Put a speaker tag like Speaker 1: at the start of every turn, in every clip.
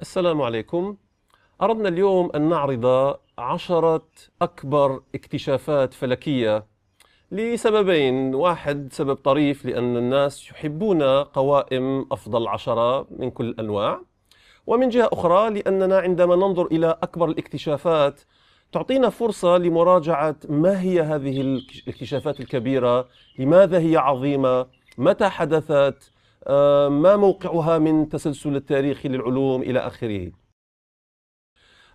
Speaker 1: السلام عليكم. أردنا اليوم أن نعرض 10 أكبر اكتشافات فلكية لسببين. واحد سبب طريف، لأن الناس يحبون قوائم أفضل 10 من كل الأنواع، ومن جهة أخرى لأننا عندما ننظر إلى أكبر الاكتشافات تعطينا فرصة لمراجعة ما هي هذه الاكتشافات الكبيرة، لماذا هي عظيمة، متى حدثت، ما موقعها من تسلسل التاريخ للعلوم إلى آخره.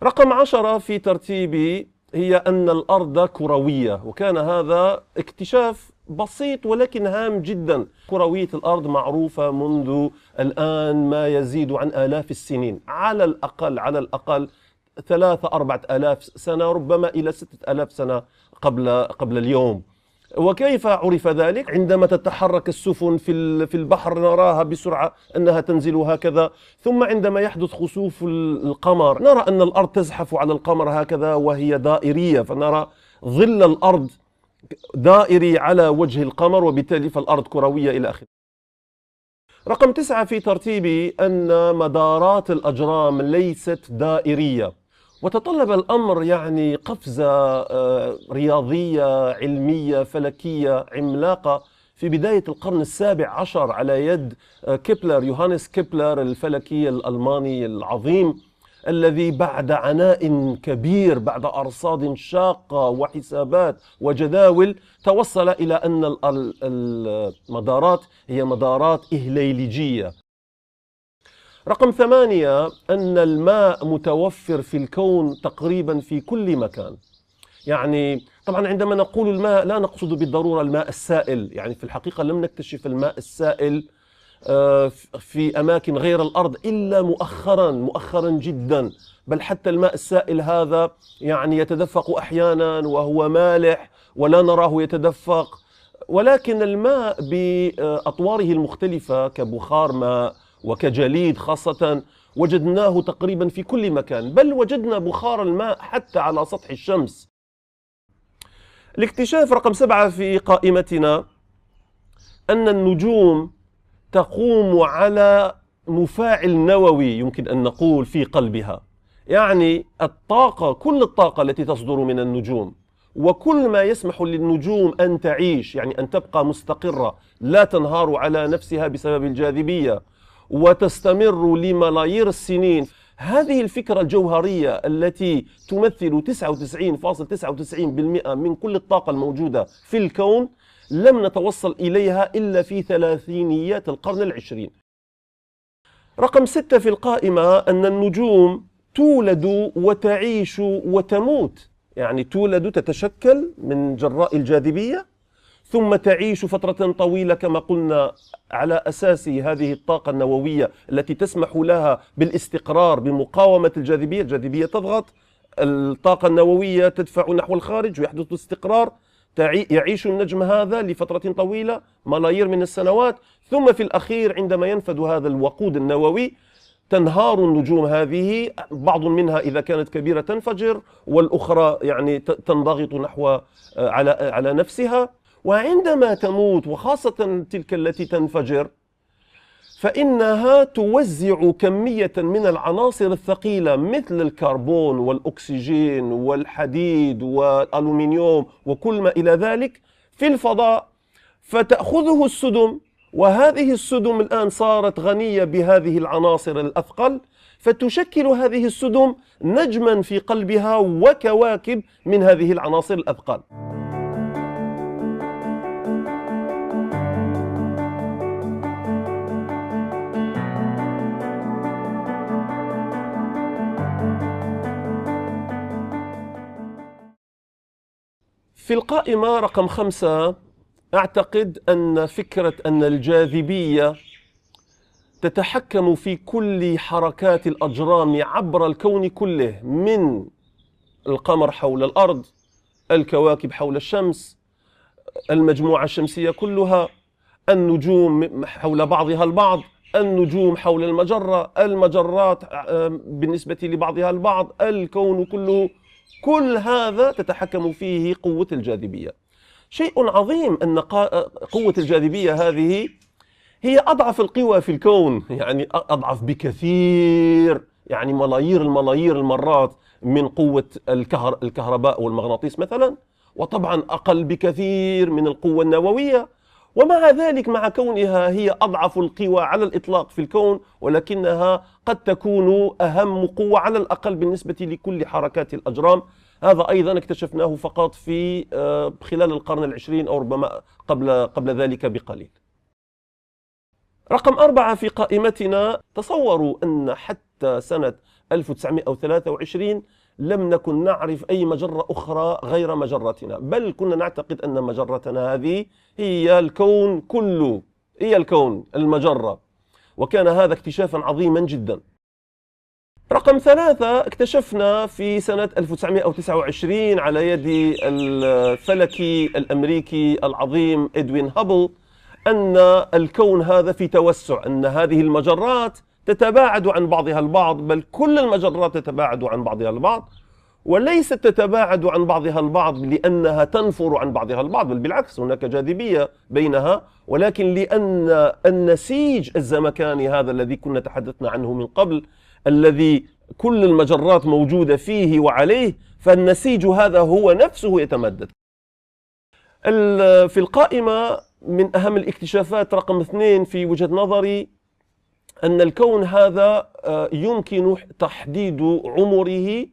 Speaker 1: رقم 10 في ترتيبي هي أن الأرض كروية، وكان هذا اكتشاف بسيط ولكن هام جدا. كروية الأرض معروفة منذ الآن ما يزيد عن آلاف السنين، على الأقل 3-4 آلاف سنة، ربما إلى 6 آلاف سنة قبل اليوم. وكيف عرف ذلك؟ عندما تتحرك السفن في البحر نراها بسرعة أنها تنزل هكذا، ثم عندما يحدث خسوف القمر نرى أن الأرض تزحف على القمر هكذا وهي دائرية، فنرى ظل الأرض دائري على وجه القمر، وبالتالي فالأرض كروية إلى آخره. رقم 9 في ترتيبي أن مدارات الأجرام ليست دائرية، وتطلب الأمر قفزة رياضية علمية فلكية عملاقة في بداية القرن ال17 على يد كيبلر، يوهانس كيبلر الفلكي الألماني العظيم، الذي بعد عناء كبير، بعد أرصاد شاقة وحسابات وجداول، توصل إلى أن المدارات هي مدارات إهليليجية. رقم 8 أن الماء متوفر في الكون تقريبا في كل مكان. طبعا عندما نقول الماء لا نقصد بالضرورة الماء السائل، في الحقيقة لم نكتشف الماء السائل في أماكن غير الأرض إلا مؤخرا جدا، بل حتى الماء السائل هذا يتدفق أحيانا وهو مالح ولا نراه يتدفق. ولكن الماء بأطواره المختلفة كبخار ماء وكجليد خاصة وجدناه تقريبا في كل مكان، بل وجدنا بخار الماء حتى على سطح الشمس. الاكتشاف رقم 7 في قائمتنا أن النجوم تقوم على مفاعل نووي يمكن أن نقول في قلبها. كل الطاقة التي تصدر من النجوم وكل ما يسمح للنجوم أن تعيش، أن تبقى مستقرة لا تنهار على نفسها بسبب الجاذبية وتستمر لملايير السنين. هذه الفكرة الجوهرية التي تمثل 99.99% من كل الطاقة الموجودة في الكون لم نتوصل إليها إلا في ثلاثينيات القرن العشرين. رقم 6 في القائمة أن النجوم تولد وتعيش وتموت، تولد تتشكل من جراء الجاذبية ثم تعيش فترة طويلة كما قلنا على أساس هذه الطاقة النووية التي تسمح لها بالاستقرار بمقاومة الجاذبية. الجاذبية تضغط، الطاقة النووية تدفع نحو الخارج ويحدث استقرار. يعيش النجم هذا لفترة طويلة ملايير من السنوات، ثم في الأخير عندما ينفذ هذا الوقود النووي تنهار النجوم هذه، بعض منها إذا كانت كبيرة تنفجر، والأخرى تنضغط نحو على نفسها. وعندما تموت، وخاصة تلك التي تنفجر، فإنها توزع كمية من العناصر الثقيلة مثل الكربون والأكسجين والحديد والألومنيوم وكل ما إلى ذلك في الفضاء، فتأخذه السدم، وهذه السدم الآن صارت غنية بهذه العناصر الأثقل، فتشكل هذه السدم نجما في قلبها وكواكب من هذه العناصر الأثقل. في القائمة رقم 5 أعتقد أن فكرة أن الجاذبية تتحكم في كل حركات الأجرام عبر الكون كله، من القمر حول الأرض، الكواكب حول الشمس، المجموعة الشمسية كلها، النجوم حول بعضها البعض، النجوم حول المجرة، المجرات بالنسبة لبعضها البعض، الكون كله، كل هذا تتحكم فيه قوة الجاذبية. شيء عظيم أن قوة الجاذبية هذه هي أضعف القوى في الكون، أضعف بكثير يعني ملايير الملايير المرات من قوة الكهرباء والمغناطيس مثلا، وطبعا أقل بكثير من القوة النووية. ومع ذلك مع كونها هي أضعف القوى على الإطلاق في الكون، ولكنها قد تكون أهم قوة على الأقل بالنسبة لكل حركات الأجرام. هذا أيضا اكتشفناه فقط في خلال القرن العشرين أو ربما قبل ذلك بقليل. رقم 4 في قائمتنا، تصوروا أن حتى سنة 1923 لم نكن نعرف أي مجرة أخرى غير مجرتنا، بل كنا نعتقد أن مجرتنا هذه هي الكون كله، هي الكون المجرة، وكان هذا اكتشافا عظيما جدا. رقم 3 اكتشفنا في سنة 1929 على يد الفلكي الأمريكي العظيم إدوين هابل أن الكون هذا في توسع، أن هذه المجرات تتباعد عن بعضها البعض، بل كل المجرات تتباعد عن بعضها البعض، وليست تتباعد عن بعضها البعض لأنها تنفر عن بعضها البعض، بل بالعكس هناك جاذبية بينها، ولكن لأن النسيج الزمكاني هذا الذي كنا تحدثنا عنه من قبل، الذي كل المجرات موجودة فيه وعليه، فالنسيج هذا هو نفسه يتمدد. في القائمة من أهم الاكتشافات رقم 2 في وجهة نظري أن الكون هذا يمكن تحديد عمره،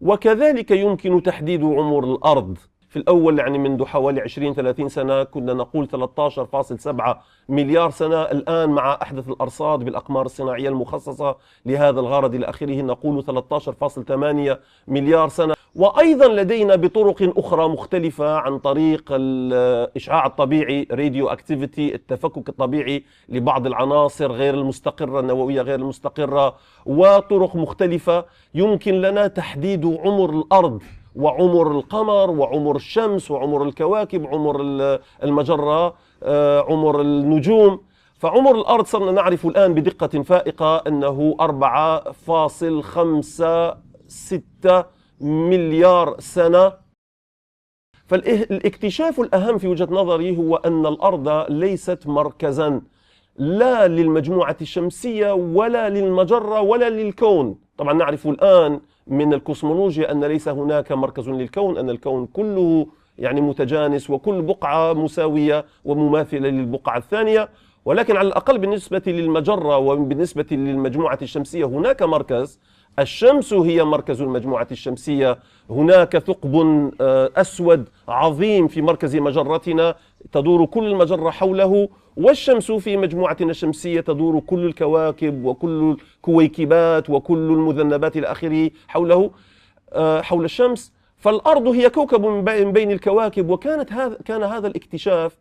Speaker 1: وكذلك يمكن تحديد عمر الأرض. في الأول يعني منذ حوالي 20-30 سنة كنا نقول 13.7 مليار سنة، الآن مع أحدث الأرصاد بالأقمار الصناعية المخصصة لهذا الغرض إلى آخره نقول 13.8 مليار سنة. وأيضا لدينا بطرق أخرى مختلفة عن طريق الإشعاع الطبيعي راديو أكتيفيتي، التفكك الطبيعي لبعض العناصر غير المستقرة النووية غير المستقرة، وطرق مختلفة يمكن لنا تحديد عمر الأرض وعمر القمر وعمر الشمس وعمر الكواكب، عمر المجرة، عمر النجوم. فعمر الأرض صرنا نعرف الآن بدقة فائقة أنه 4.56 مليار سنة. فالاكتشاف الأهم في وجهة نظري هو أن الأرض ليست مركزا لا للمجموعة الشمسية ولا للمجرة ولا للكون. طبعا نعرف الآن من الكوسمولوجيا أن ليس هناك مركز للكون، أن الكون كله يعني متجانس وكل بقعة مساوية ومماثلة للبقعة الثانية، ولكن على الأقل بالنسبة للمجرة وبالنسبة للمجموعة الشمسية هناك مركز. الشمس هي مركز المجموعة الشمسية، هناك ثقب أسود عظيم في مركز مجرتنا تدور كل المجرة حوله، والشمس في مجموعتنا الشمسية تدور كل الكواكب وكل الكويكبات وكل المذنبات إلى آخره حوله، حول الشمس. فالأرض هي كوكب من بين الكواكب. كان هذا الاكتشاف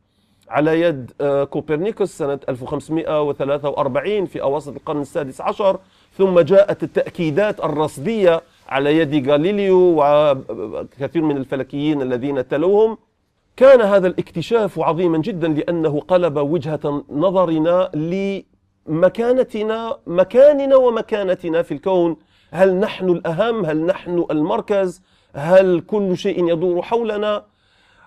Speaker 1: على يد كوبرنيكوس سنة 1543 في أواسط القرن السادس عشر، ثم جاءت التأكيدات الرصدية على يد غاليليو وكثير من الفلكيين الذين تلوهم. كان هذا الاكتشاف عظيما جدا لأنه قلب وجهة نظرنا مكاننا ومكانتنا في الكون. هل نحن الأهم؟ هل نحن المركز؟ هل كل شيء يدور حولنا؟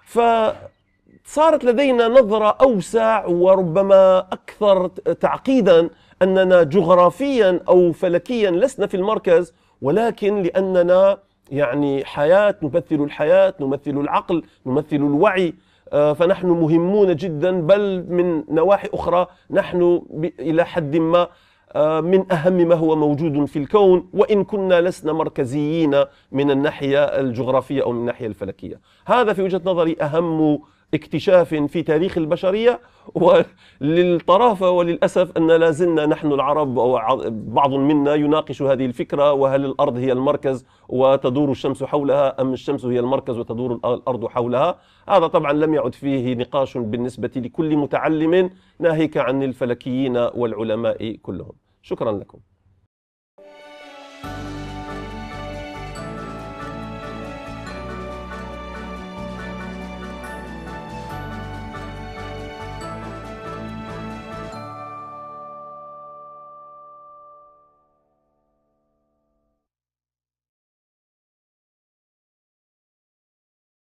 Speaker 1: فصارت لدينا نظرة أوسع وربما أكثر تعقيدا، أننا جغرافيا أو فلكيا لسنا في المركز، ولكن لأننا يعني حياة، نمثل الحياة، نمثل العقل، نمثل الوعي، فنحن مهمون جدا، بل من نواحي أخرى نحن إلى حد ما من أهم ما هو موجود في الكون، وإن كنا لسنا مركزيين من الناحية الجغرافية أو من الناحية الفلكية. هذا في وجهة نظري أهم اكتشاف في تاريخ البشرية. وللطرافة وللأسف أن لا زلنا نحن العرب أو بعض منا يناقش هذه الفكرة، وهل الأرض هي المركز وتدور الشمس حولها، أم الشمس هي المركز وتدور الأرض حولها؟ هذا طبعا لم يعد فيه نقاش بالنسبة لكل متعلم، ناهيك عن الفلكيين والعلماء كلهم. شكرا لكم.